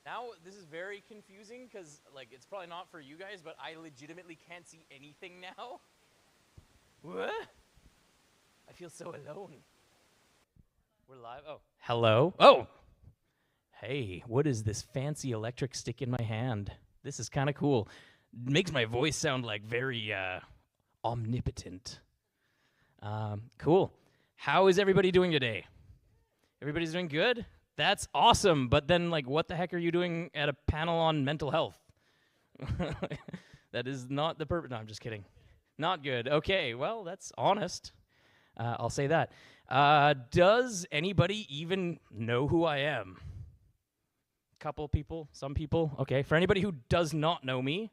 Now, this is very confusing because, like, it's probably not for you guys, but I legitimately can't see anything now. What? I feel so alone. We're live? Oh. Hello? Oh! Hey, what is this fancy electric stick in my hand? This is kind of cool. Makes my voice sound like very omnipotent. Cool. How is everybody doing today? Everybody's doing good? That's awesome. But then, like, what the heck are you doing at a panel on mental health? That is not the purpose. No, I'm just kidding. Not good. Okay, well, that's honest. I'll say that. Does anybody even know who I am? Couple people, some people. Okay, for anybody who does not know me,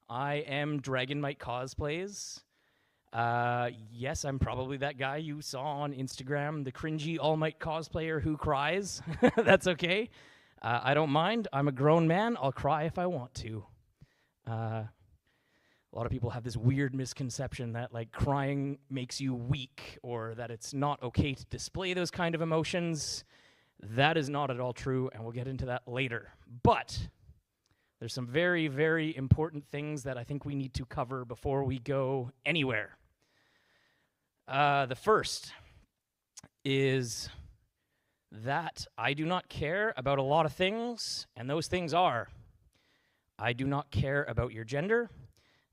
I am Dragonmight.Cosplays. Yes, I'm probably that guy you saw on Instagram, the cringy All Might cosplayer who cries. That's okay. I don't mind. I'm a grown man. I'll cry if I want to. A lot of people have this weird misconception that, like, crying makes you weak or that it's not okay to display those kind of emotions. That is not at all true, and we'll get into that later. But there's some very, very important things that I think we need to cover before we go anywhere. The first is that I do not care about a lot of things, and those things are, I do not care about your gender,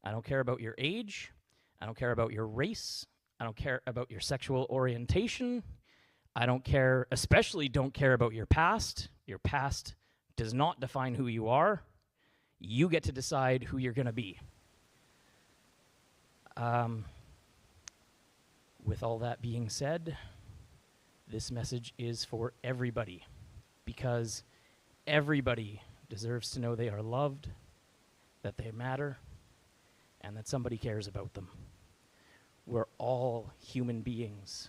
I don't care about your age, I don't care about your race, I don't care about your sexual orientation, I don't care, especially don't care about your past. Your past does not define who you are. You get to decide who you're going to be. With all that being said, this message is for everybody, because everybody deserves to know they are loved, that they matter, and that somebody cares about them. We're all human beings.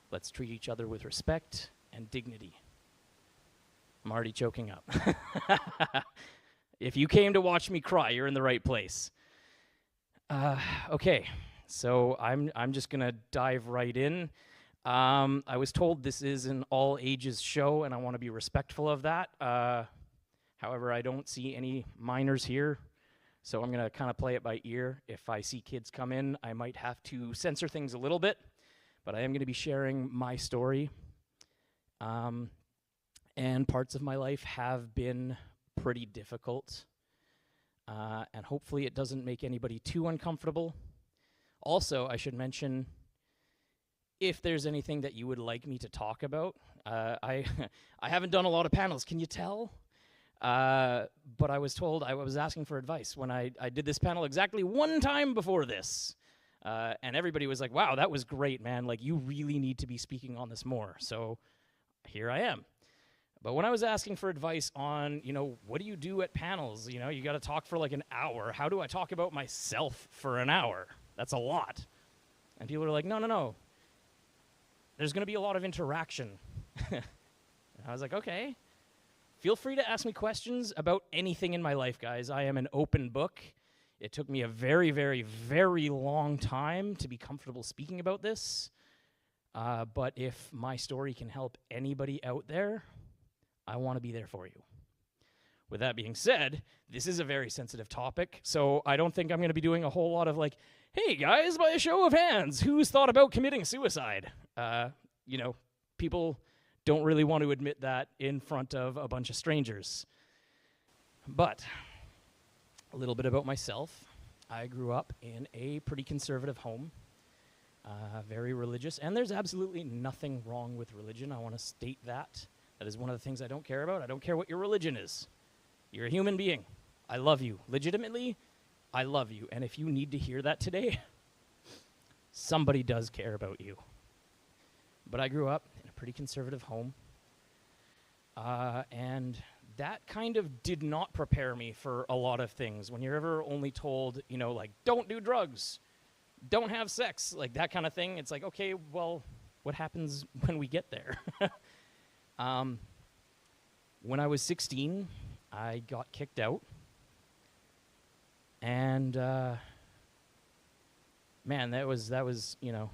Let's treat each other with respect and dignity. I'm already choking up. If you came to watch me cry, you're in the right place. Okay, so I'm just gonna dive right in. I was told this is an all ages show, and I want to be respectful of that. However, I don't see any minors here, so I'm gonna kind of play it by ear. If I see kids come in, I might have to censor things a little bit, but I am gonna be sharing my story. And parts of my life have been pretty difficult. And hopefully it doesn't make anybody too uncomfortable. Also, I should mention, if there's anything that you would like me to talk about, I haven't done a lot of panels, can you tell? But I was told, I was asking for advice when I did this panel exactly one time before this. And everybody was like, wow, that was great, man. Like, you really need to be speaking on this more. So here I am. But when I was asking for advice on, what do you do at panels? You got to talk for like an hour. How do I talk about myself for an hour? That's a lot. And people are like, no. There's going to be a lot of interaction. And I was like, okay. Feel free to ask me questions about anything in my life, guys. I am an open book. It took me a very, very, very long time to be comfortable speaking about this. But if my story can help anybody out there, I want to be there for you. With that being said, this is a very sensitive topic, so I don't think I'm going to be doing a whole lot of like, hey guys, by a show of hands, who's thought about committing suicide? People don't really want to admit that in front of a bunch of strangers. But a little bit about myself. I grew up in a pretty conservative home, very religious, and there's absolutely nothing wrong with religion. I want to state that. That is one of the things I don't care about. I don't care what your religion is. You're a human being. I love you. Legitimately, I love you. And if you need to hear that today, somebody does care about you. But I grew up in a pretty conservative home. And that kind of did not prepare me for a lot of things. When you're ever only told, like, don't do drugs, don't have sex, like that kind of thing, it's like, okay, well, what happens when we get there? When I was 16, I got kicked out. And, man, that was, if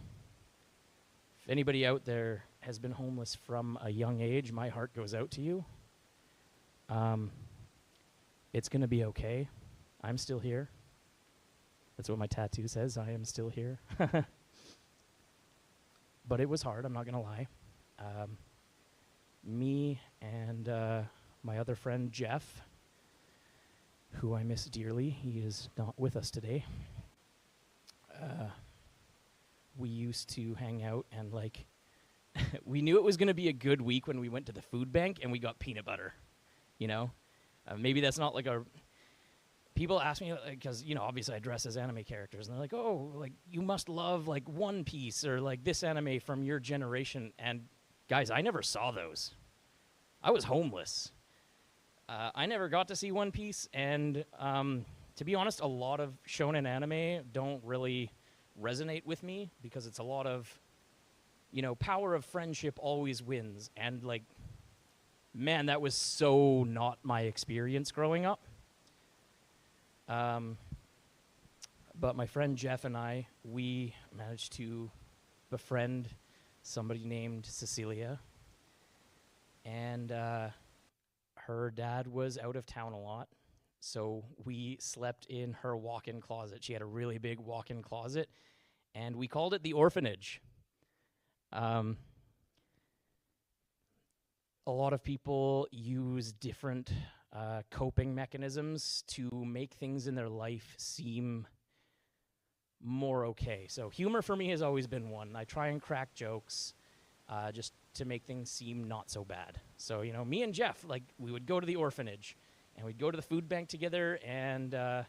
anybody out there has been homeless from a young age, my heart goes out to you. It's going to be okay. I'm still here. That's what my tattoo says. I am still here. But it was hard, I'm not going to lie. Me and my other friend, Jeff, who I miss dearly, he is not with us today. We used to hang out and, like, we knew it was going to be a good week when we went to the food bank and we got peanut butter, you know? Maybe that's not like a... People ask me, because, you know, obviously I dress as anime characters, and they're like, oh, like, you must love, like, One Piece or, like, this anime from your generation. And, guys, I never saw those. I was homeless. I never got to see One Piece, and to be honest, a lot of shonen anime don't really resonate with me, because it's a lot of, you know, power of friendship always wins. And, like, man, that was so not my experience growing up. But my friend Jeff and I, we managed to befriend somebody named Cecilia. And her dad was out of town a lot, so we slept in her walk-in closet. She had a really big walk-in closet, and we called it the orphanage. A lot of people use different coping mechanisms to make things in their life seem more okay. So humor for me has always been one. I try and crack jokes just to make things seem not so bad. So, you know, me and Jeff, like, we would go to the orphanage, and we'd go to the food bank together, and I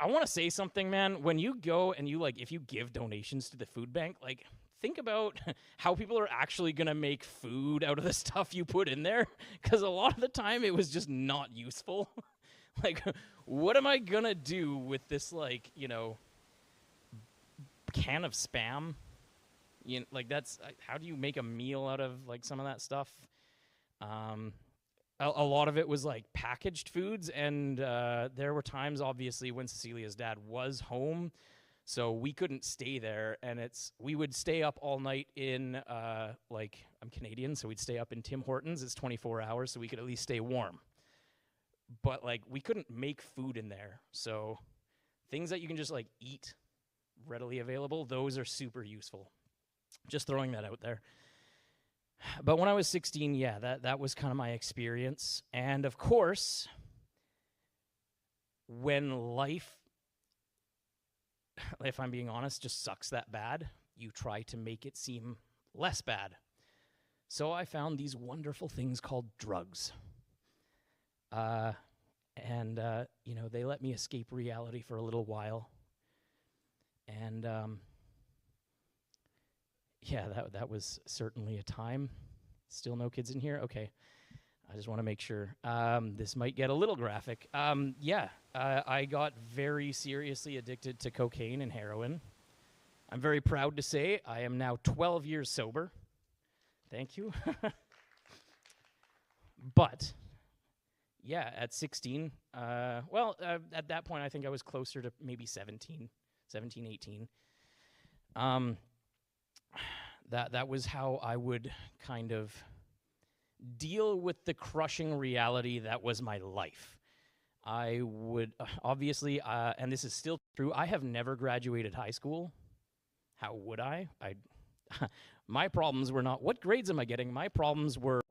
want to say something, man. When you go and you, like, if you give donations to the food bank, like, think about how people are actually going to make food out of the stuff you put in there, because a lot of the time it was just not useful. Like, what am I going to do with this, like, you know, can of Spam? You know, like, that's, how do you make a meal out of, like, some of that stuff? A lot of it was, like, packaged foods, and there were times, obviously, when Cecilia's dad was home, so we couldn't stay there, and we would stay up all night in, like, I'm Canadian, so we'd stay up in Tim Hortons. It's 24 hours, so we could at least stay warm. But, like, we couldn't make food in there, so things that you can just, like, eat readily available, those are super useful. Just throwing that out there. But when I was 16, yeah, that was kind of my experience. And, of course, when life, if I'm being honest, just sucks that bad, you try to make it seem less bad. So I found these wonderful things called drugs. And you know, they let me escape reality for a little while. And, yeah, that was certainly a time. Still no kids in here? Okay. I just want to make sure. This might get a little graphic. Yeah, I got very seriously addicted to cocaine and heroin. I'm very proud to say I am now 12 years sober. Thank you. But, yeah, at 16, at that point I think I was closer to maybe 17, 18. That was how I would kind of deal with the crushing reality that was my life. I would, obviously, and this is still true, I have never graduated high school. How would I? My problems were not, what grades am I getting? My problems were,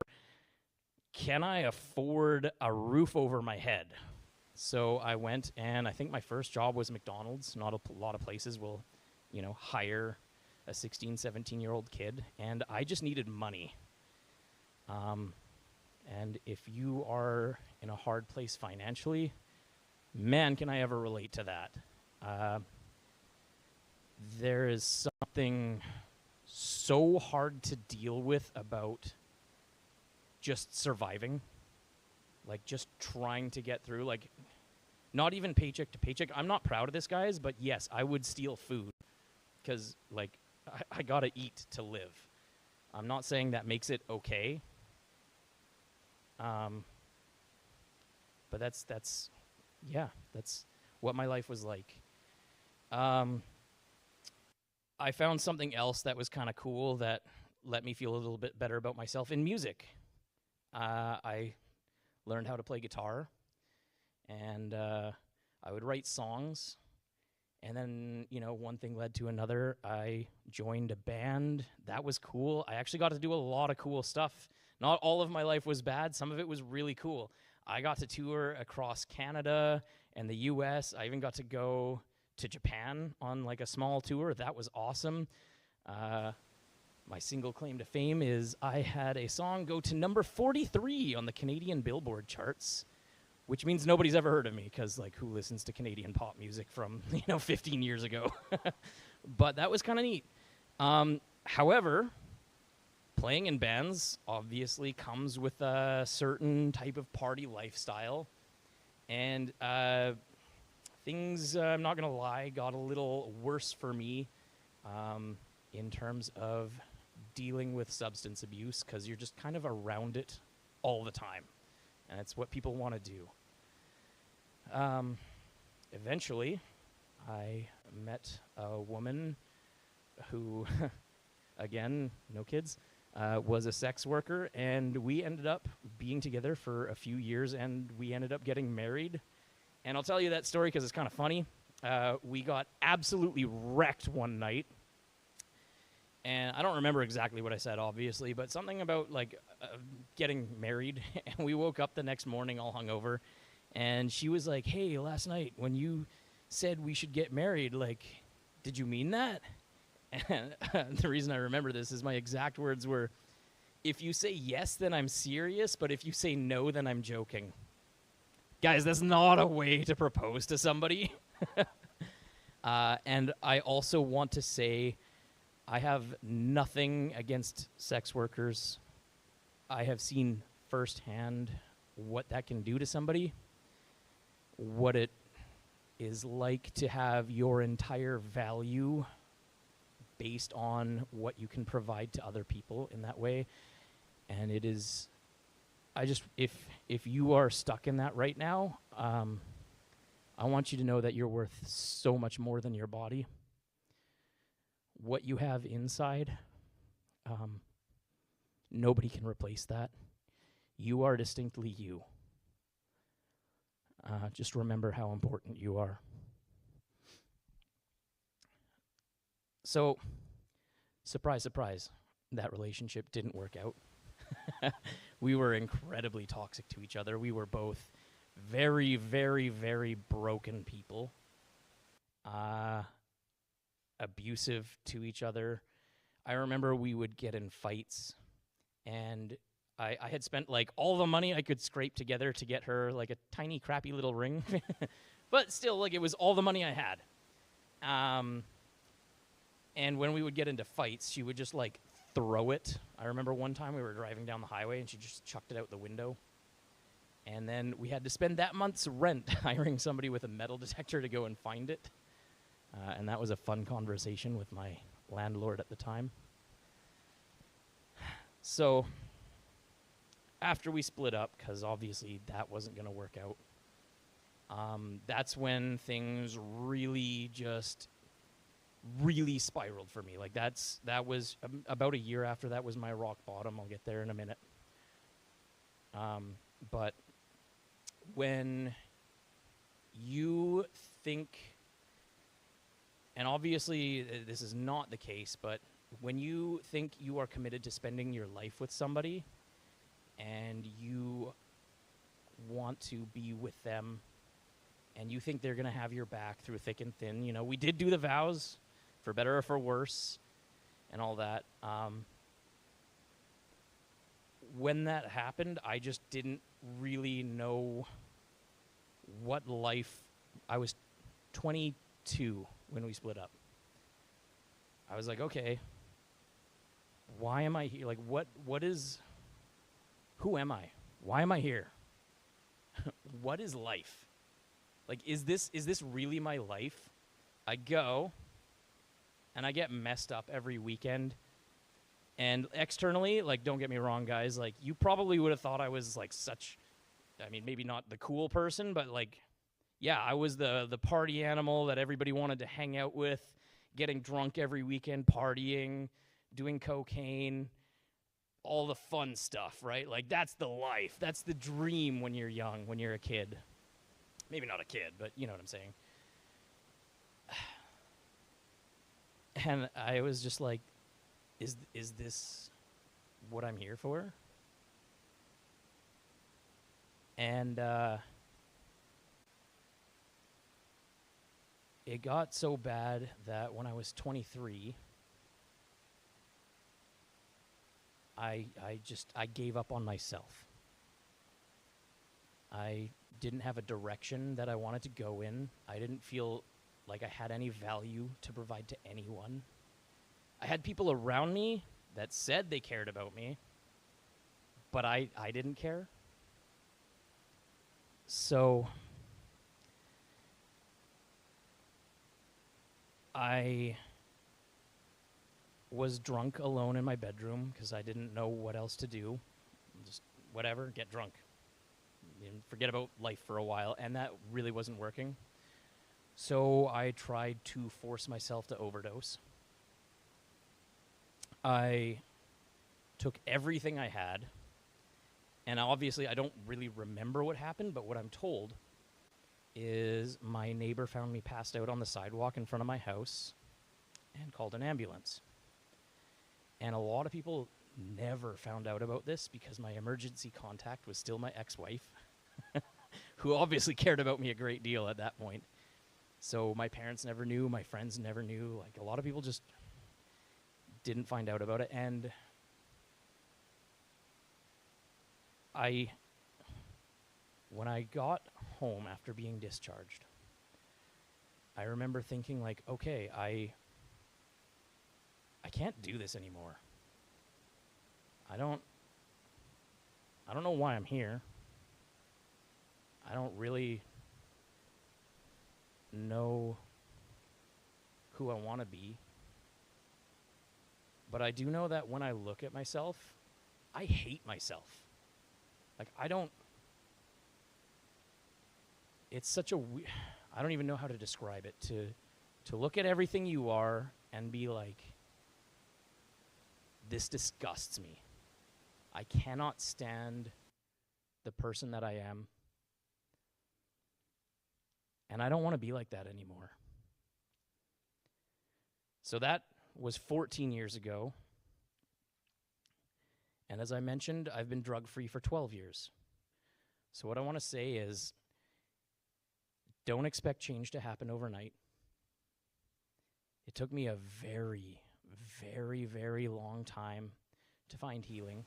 can I afford a roof over my head? So I went, and I think my first job was McDonald's. Not a lot of places will, you know, hire a 16, 17-year-old kid, and I just needed money. And if you are in a hard place financially, man, can I ever relate to that. There is something so hard to deal with about just surviving, like just trying to get through, like not even paycheck to paycheck. I'm not proud of this, guys, but yes, I would steal food because, like, I gotta eat to live. I'm not saying that makes it okay. But that's what my life was like. I found something else that was kind of cool that let me feel a little bit better about myself in music. I learned how to play guitar. And I would write songs. And then, one thing led to another. I joined a band. That was cool. I actually got to do a lot of cool stuff. Not all of my life was bad. Some of it was really cool. I got to tour across Canada and the US. I even got to go to Japan on like a small tour. That was awesome. My single claim to fame is I had a song go to number 43 on the Canadian Billboard charts, which means nobody's ever heard of me, because, like, who listens to Canadian pop music from, 15 years ago? But that was kind of neat. However, playing in bands obviously comes with a certain type of party lifestyle. And things, I'm not going to lie, got a little worse for me in terms of dealing with substance abuse, because you're just kind of around it all the time. And it's what people want to do. Eventually, I met a woman who, again, no kids, was a sex worker, and we ended up being together for a few years, and we ended up getting married. And I'll tell you that story because it's kind of funny. We got absolutely wrecked one night. And I don't remember exactly what I said, obviously, but something about, like, getting married. And we woke up the next morning all hungover, and she was like, "Hey, last night when you said we should get married, like, did you mean that?" And the reason I remember this is my exact words were, "If you say yes, then I'm serious, but if you say no, then I'm joking." Guys, that's not a way to propose to somebody. And I also want to say, I have nothing against sex workers. I have seen firsthand what that can do to somebody, what it is like to have your entire value based on what you can provide to other people in that way. And it is, if you are stuck in that right now, I want you to know that you're worth so much more than your body. What you have inside, nobody can replace that. You are distinctly you. Just remember how important you are. So, surprise, surprise, that relationship didn't work out. We were incredibly toxic to each other. We were both very, very, very broken people. Abusive to each other. I remember we would get in fights, and I had spent like all the money I could scrape together to get her like a tiny crappy little ring. But still, like, it was all the money I had. And when we would get into fights, she would just like throw it. I remember one time we were driving down the highway and she just chucked it out the window. And then we had to spend that month's rent hiring somebody with a metal detector to go and find it. And that was a fun conversation with my landlord at the time. So, after we split up, because obviously that wasn't going to work out, that's when things really spiraled for me. Like, that was about a year after that was my rock bottom. I'll get there in a minute. But when you think... And obviously, this is not the case, but when you think you are committed to spending your life with somebody and you want to be with them and you think they're going to have your back through thick and thin, we did do the vows, for better or for worse, and all that. When that happened, I just didn't really know what life... I was 22 when we split up. I was like, okay, why am I here? Like, who am I? Why am I here? What is life? Like, is this really my life? I go, and I get messed up every weekend. And externally, like, don't get me wrong, guys, like, you probably would have thought I was, like, maybe not the cool person, but, like, yeah, I was the party animal that everybody wanted to hang out with, getting drunk every weekend, partying, doing cocaine, all the fun stuff, right? Like, that's the life. That's the dream when you're young, when you're a kid. maybe not a kid, but you know what I'm saying. And I was just like, is this what I'm here for? And it got so bad that when I was 23, I gave up on myself. I didn't have a direction that I wanted to go in. I didn't feel like I had any value to provide to anyone. I had people around me that said they cared about me, but I didn't care. So I was drunk alone in my bedroom because I didn't know what else to do. Just whatever, get drunk. And forget about life for a while, and that really wasn't working. So I tried to force myself to overdose. I took everything I had, and obviously I don't really remember what happened, but what I'm told is my neighbor found me passed out on the sidewalk in front of my house and called an ambulance. And a lot of people never found out about this because my emergency contact was still my ex-wife, who obviously cared about me a great deal at that point. So my parents never knew, my friends never knew. Like, a lot of people just didn't find out about it. And when I got home after being discharged, I remember thinking, like, okay, I can't do this anymore. I don't know why I'm here. I don't really know who I want to be. But I do know that when I look at myself, I hate myself. Like, it's such a I don't even know how to describe it, to look at everything you are and be like, this disgusts me. I cannot stand the person that I am. And I don't want to be like that anymore. So that was 14 years ago. And as I mentioned, I've been drug-free for 12 years. So what I want to say is, don't expect change to happen overnight. It took me a very, very, very long time to find healing.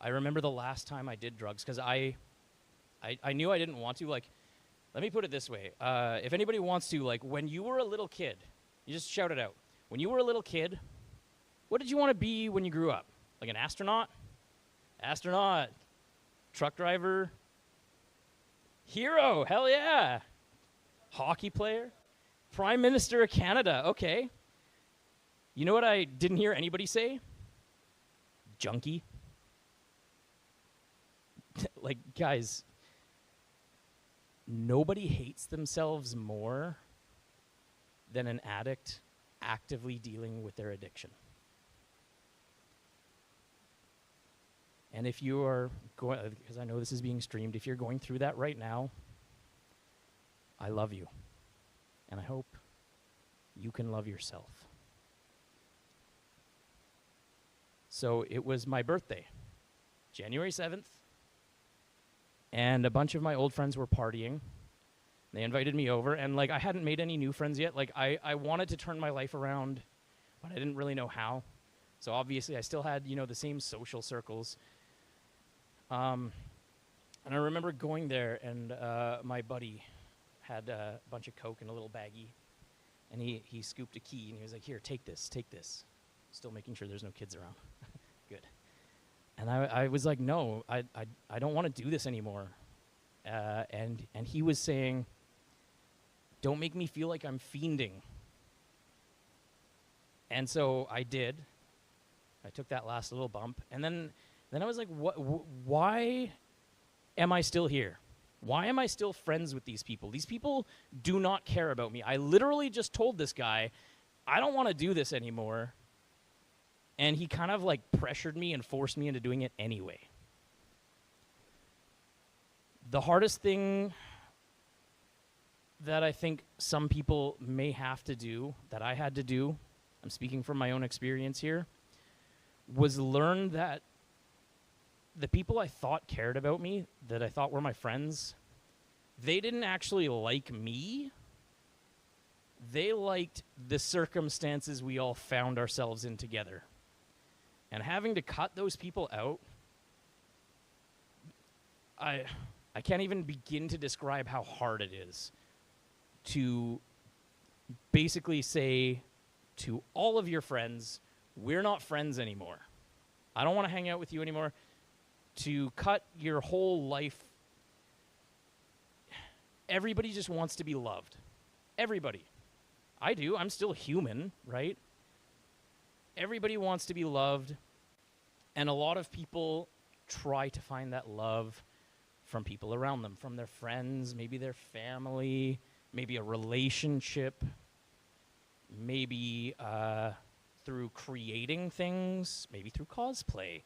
I remember the last time I did drugs, because I knew I didn't want to. Like, let me put it this way. If anybody wants to, like, when you were a little kid, you just shout it out. When you were a little kid, what did you want to be when you grew up? Like an astronaut? Astronaut. Truck driver? Hero, hell yeah. Hockey player? Prime Minister of Canada, okay. You know what I didn't hear anybody say? Junkie. Like, guys, nobody hates themselves more than an addict actively dealing with their addiction. And if you are going, because I know this is being streamed, if you're going through that right now, I love you. And I hope you can love yourself. So it was my birthday, January 7th, and a bunch of my old friends were partying. They invited me over, and like, I hadn't made any new friends yet. Like, I wanted to turn my life around, but I didn't really know how. So obviously I still had, you know, the same social circles. And I remember going there, and my buddy had a bunch of Coke in a little baggie, and he scooped a key, and he was like, here, take this. Still making sure there's no kids around. Good. And I was like, no, I don't want to do this anymore. And he was saying, don't make me feel like I'm fiending. And so I did. I took that last little bump, and then I was like, why am I still here? Why am I still friends with these people? These people do not care about me. I literally just told this guy, I don't want to do this anymore. And he kind of like pressured me and forced me into doing it anyway. The hardest thing that I think some people may have to do, that I had to do, I'm speaking from my own experience here, was learn that the people I thought cared about me, that I thought were my friends, they didn't actually like me. They liked the circumstances we all found ourselves in together. And having to cut those people out, I can't even begin to describe how hard it is to basically say to all of your friends, we're not friends anymore. I don't want to hang out with you anymore. To cut your whole life. Everybody just wants to be loved. Everybody. I do. I'm still human, right? Everybody wants to be loved. And a lot of people try to find that love from people around them, from their friends, maybe their family, maybe a relationship, maybe through creating things, maybe through cosplay.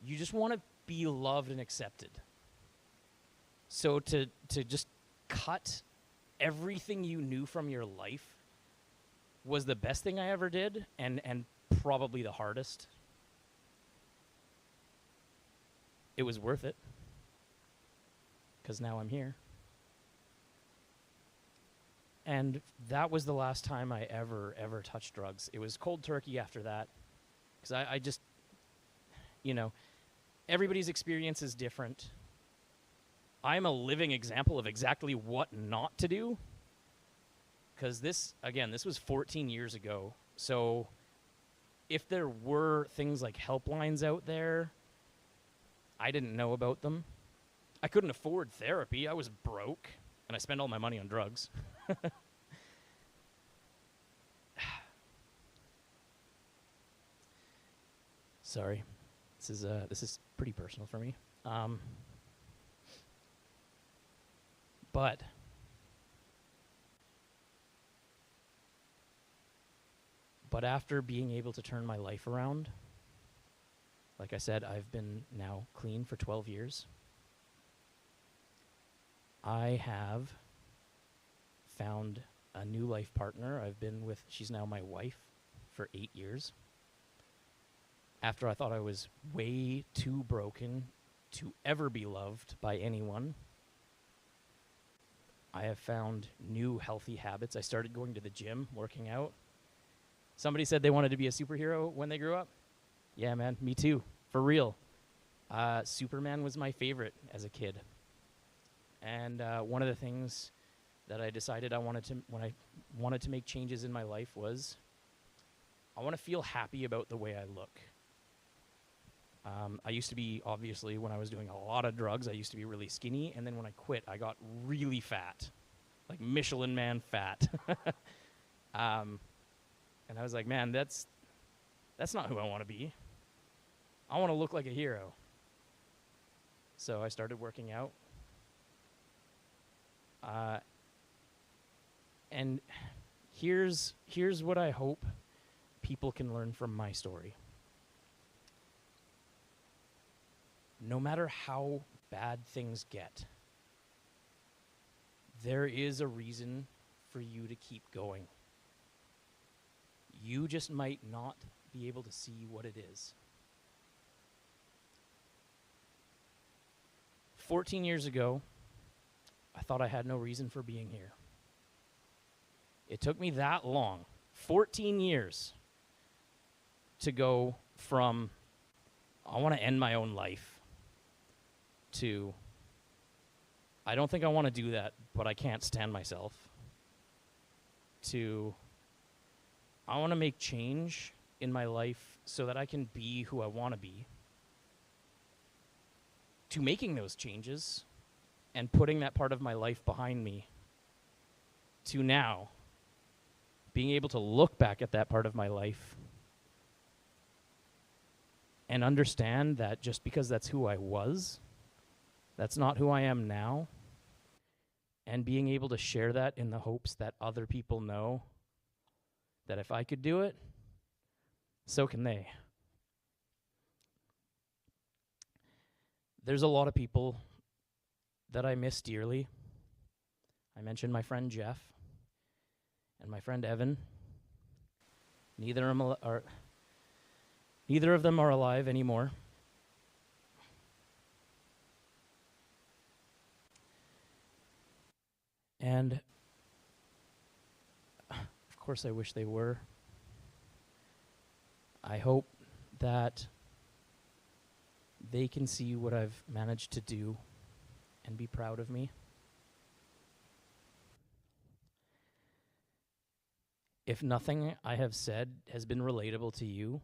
You just want to be loved and accepted. So to just cut everything you knew from your life was the best thing I ever did, and probably the hardest. It was worth it, because now I'm here. And that was the last time I ever touched drugs. It was cold turkey after that, because I just, everybody's experience is different. I'm a living example of exactly what not to do, because this was 14 years ago. So if there were things like helplines out there, I didn't know about them. I couldn't afford therapy. I was broke, and I spent all my money on drugs. Sorry, this is pretty personal for me. But after being able to turn my life around, like I said, I've been now clean for 12 years. I have found a new life partner. I've been with, she's now my wife for 8 years. After I thought I was way too broken to ever be loved by anyone, I have found new healthy habits. I started going to the gym, working out. Somebody said they wanted to be a superhero when they grew up. Yeah, man, me too, for real. Superman was my favorite as a kid. And one of the things that I decided when I wanted to make changes in my life was I want to feel happy about the way I look. I used to be, obviously, when I was doing a lot of drugs, I used to be really skinny, and then when I quit, I got really fat, like Michelin Man fat. And I was like, man, that's not who I want to be. I want to look like a hero. So I started working out. And here's what I hope people can learn from my story. No matter how bad things get, there is a reason for you to keep going. You just might not be able to see what it is. 14 years ago, I thought I had no reason for being here. It took me that long, 14 years, to go from, I want to end my own life, to, I don't think I want to do that, but I can't stand myself, to, I want to make change in my life so that I can be who I want to be, to making those changes and putting that part of my life behind me, to now being able to look back at that part of my life and understand that just because that's who I was, that's not who I am now, and being able to share that in the hopes that other people know that if I could do it, so can they. There's a lot of people that I miss dearly. I mentioned my friend Jeff and my friend Evan. Neither of them are alive anymore. And of course I wish they were. I hope that they can see what I've managed to do and be proud of me. If nothing I have said has been relatable to you,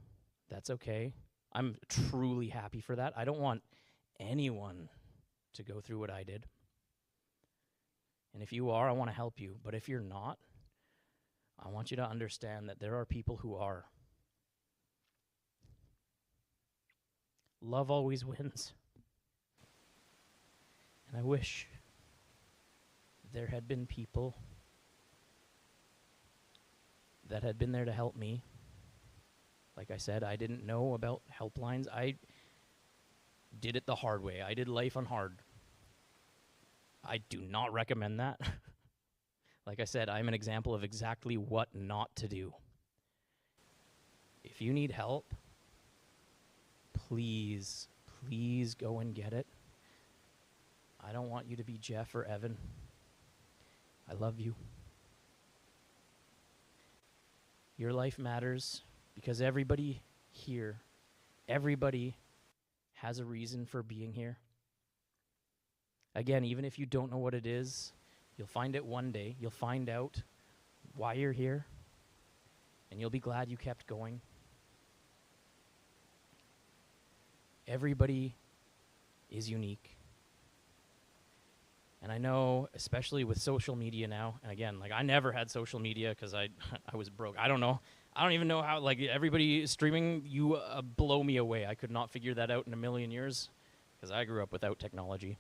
that's okay. I'm truly happy for that. I don't want anyone to go through what I did. And if you are, I want to help you. But if you're not, I want you to understand that there are people who are. Love always wins. And I wish there had been people that had been there to help me. Like I said, I didn't know about helplines. I did it the hard way. I did life on hard. I do not recommend that. Like I said, I'm an example of exactly what not to do. If you need help, please, please go and get it. I don't want you to be Jeff or Evan. I love you. Your life matters because everybody here, everybody has a reason for being here. Again, even if you don't know what it is, you'll find it one day. You'll find out why you're here, and you'll be glad you kept going. Everybody is unique. And I know, especially with social media now, and again, like I never had social media because I was broke. I don't know. I don't even know how, like everybody streaming, you blow me away. I could not figure that out in a million years because I grew up without technology.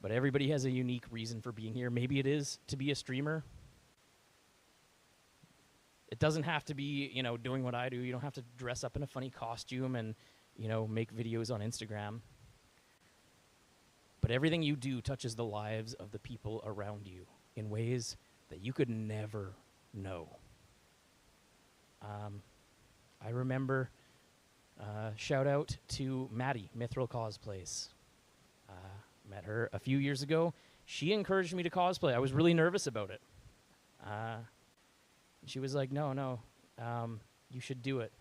But everybody has a unique reason for being here. Maybe it is to be a streamer. It doesn't have to be, you know, doing what I do. You don't have to dress up in a funny costume and, you know, make videos on Instagram. But everything you do touches the lives of the people around you in ways that you could never know. I remember, shout out to Maddie, Mithril.Cosplays. Met her a few years ago. She encouraged me to cosplay. I was really nervous about it. She was like, no, you should do it.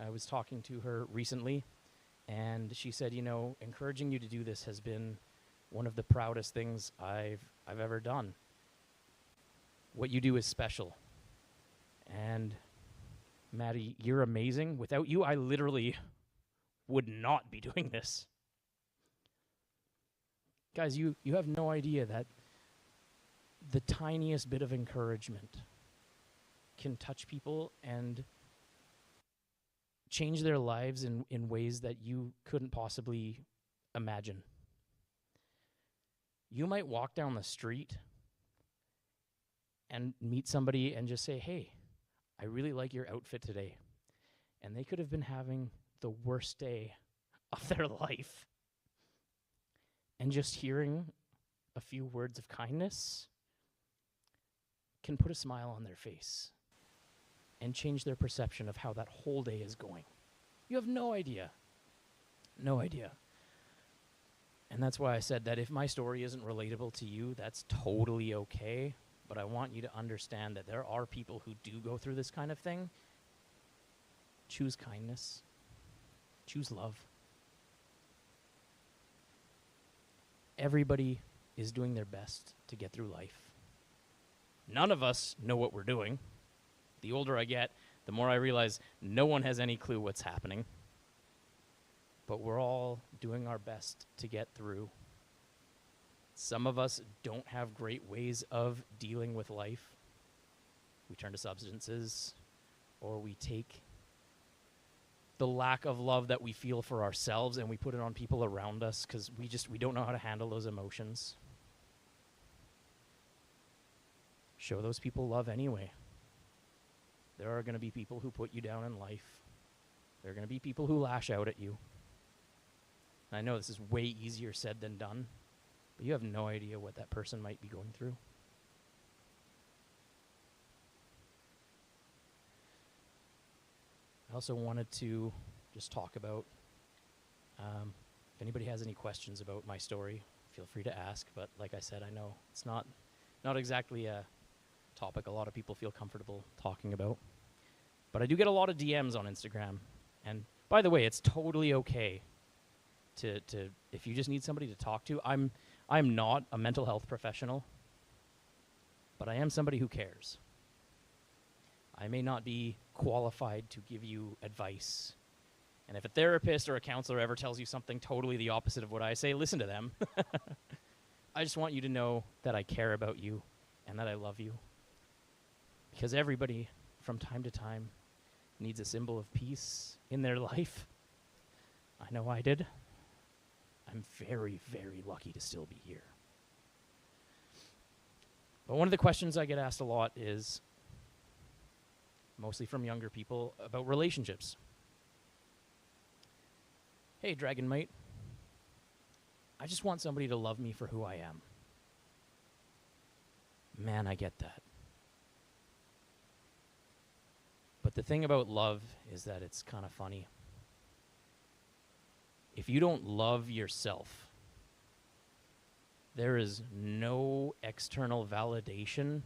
I was talking to her recently, and she said, you know, encouraging you to do this has been one of the proudest things I've ever done. What you do is special. And Maddie, you're amazing. Without you, I literally would not be doing this. Guys, you have no idea that the tiniest bit of encouragement can touch people and change their lives in ways that you couldn't possibly imagine. You might walk down the street and meet somebody and just say, hey, I really like your outfit today. And they could have been having the worst day of their life. And just hearing a few words of kindness can put a smile on their face and change their perception of how that whole day is going. You have no idea. No idea. And that's why I said that if my story isn't relatable to you, that's totally okay. But I want you to understand that there are people who do go through this kind of thing. Choose kindness. Choose love. Everybody is doing their best to get through life. None of us know what we're doing. The older I get, the more I realize no one has any clue what's happening. But we're all doing our best to get through. Some of us don't have great ways of dealing with life. We turn to substances, or we take the lack of love that we feel for ourselves and we put it on people around us because we don't know how to handle those emotions. Show those people love anyway. There are going to be people who put you down in life. There are going to be people who lash out at you. And I know this is way easier said than done, But you have no idea what that person might be going through. I also wanted to just talk about, if anybody has any questions about my story, feel free to ask. But like I said, I know it's not exactly a topic a lot of people feel comfortable talking about. But I do get a lot of DMs on Instagram. And by the way, it's totally okay to if you just need somebody to talk to. I'm not a mental health professional, but I am somebody who cares. I may not be qualified to give you advice. And if a therapist or a counselor ever tells you something totally the opposite of what I say, listen to them. I just want you to know that I care about you and that I love you. Because everybody, from time to time, needs a symbol of peace in their life. I know I did. I'm very, very lucky to still be here. But one of the questions I get asked a lot is, mostly from younger people, about relationships. Hey, Dragonmight, I just want somebody to love me for who I am. Man, I get that. But the thing about love is that it's kind of funny. If you don't love yourself, there is no external validation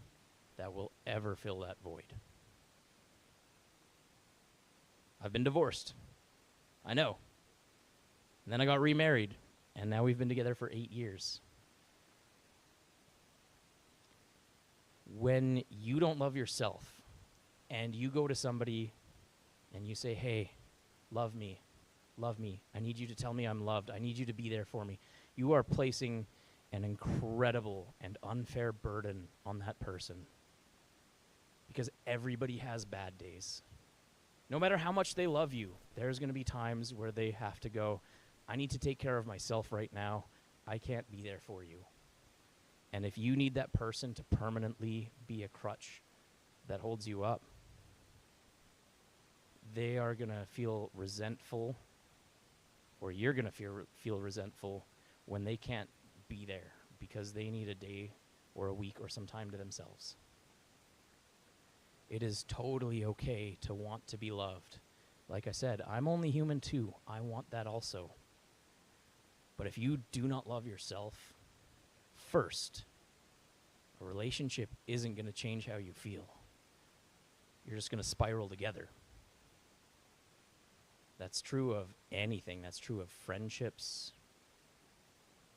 that will ever fill that void. I've been divorced. I know. And then I got remarried, and now we've been together for 8 years. When you don't love yourself, and you go to somebody and you say, hey, love me, I need you to tell me I'm loved, I need you to be there for me, you are placing an incredible and unfair burden on that person. Because everybody has bad days. No matter how much they love you, there's going to be times where they have to go, I need to take care of myself right now. I can't be there for you. And if you need that person to permanently be a crutch that holds you up, they are going to feel resentful, or you're going to feel resentful when they can't be there because they need a day or a week or some time to themselves. It is totally okay to want to be loved. Like I said, I'm only human too. I want that also. But if you do not love yourself first, a relationship isn't going to change how you feel. You're just going to spiral together. That's true of anything. That's true of friendships.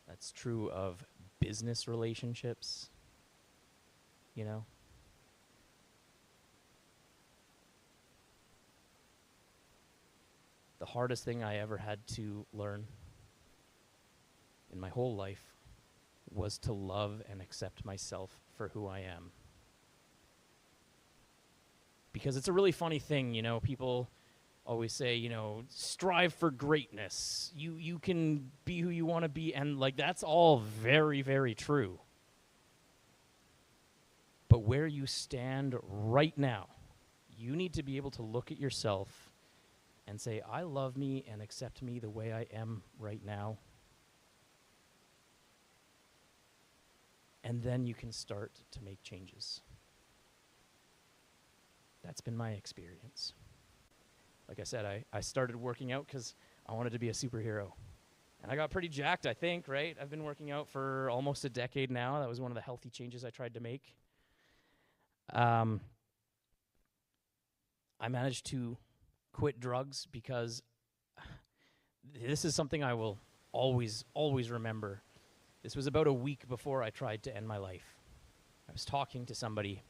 That's true of business relationships. You know? The hardest thing I ever had to learn in my whole life was to love and accept myself for who I am. Because it's a really funny thing, you know, people always say, you know, strive for greatness. You can be who you want to be, and like that's all very, very true. But where you stand right now, you need to be able to look at yourself and say, I love me and accept me the way I am right now. And then you can start to make changes. That's been my experience. Like I said, I started working out because I wanted to be a superhero. And I got pretty jacked, I think, right? I've been working out for almost a decade now. That was one of the healthy changes I tried to make. I managed to quit drugs because this is something I will always, always remember. This was about a week before I tried to end my life. I was talking to somebody,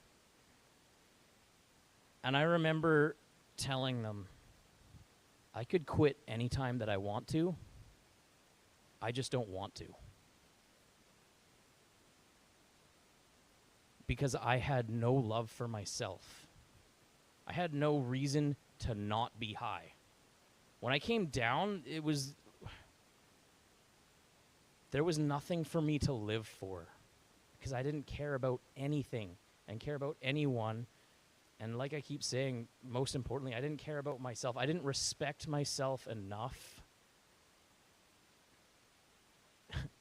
and I remember telling them, I could quit anytime that I want to. I just don't want to. Because I had no love for myself. I had no reason to not be high. When I came down, there was nothing for me to live for. Because I didn't care about anything and care about anyone. And like I keep saying, most importantly, I didn't care about myself. I didn't respect myself enough,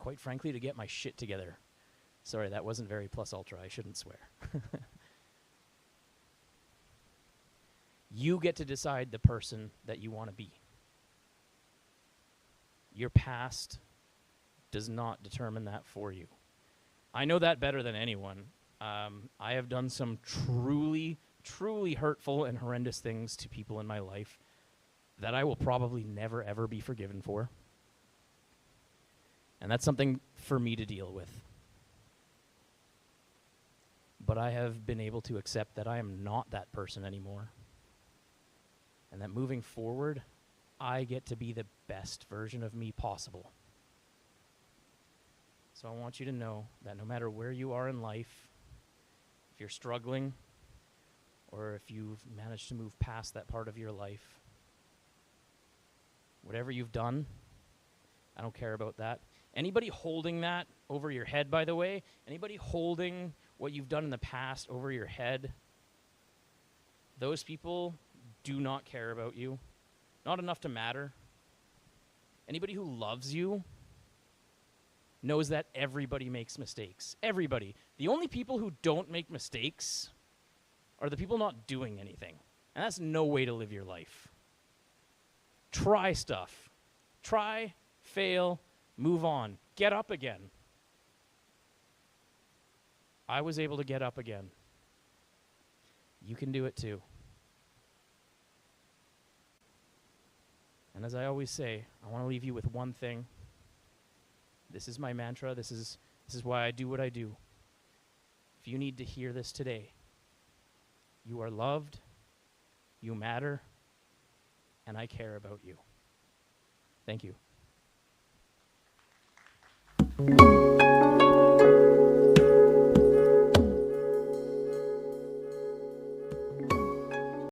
quite frankly, to get my shit together. Sorry, that wasn't very plus ultra. I shouldn't swear. You get to decide the person that you want to be. Your past does not determine that for you. I know that better than anyone. I have done some truly, truly hurtful and horrendous things to people in my life that I will probably never, ever be forgiven for. And that's something for me to deal with. But I have been able to accept that I am not that person anymore. And that moving forward, I get to be the best version of me possible. So I want you to know that no matter where you are in life, if you're struggling, or if you've managed to move past that part of your life, whatever you've done, I don't care about that. Anybody holding that over your head, by the way, anybody holding what you've done in the past over your head, those people do not care about you. Not enough to matter. Anybody who loves you knows that everybody makes mistakes. Everybody. The only people who don't make mistakes are the people not doing anything. And that's no way to live your life. Try stuff. Try, fail, move on. Get up again. I was able to get up again. You can do it too. And as I always say, I want to leave you with one thing. This is my mantra. This is why I do what I do. If you need to hear this today, you are loved, you matter, and I care about you. Thank you.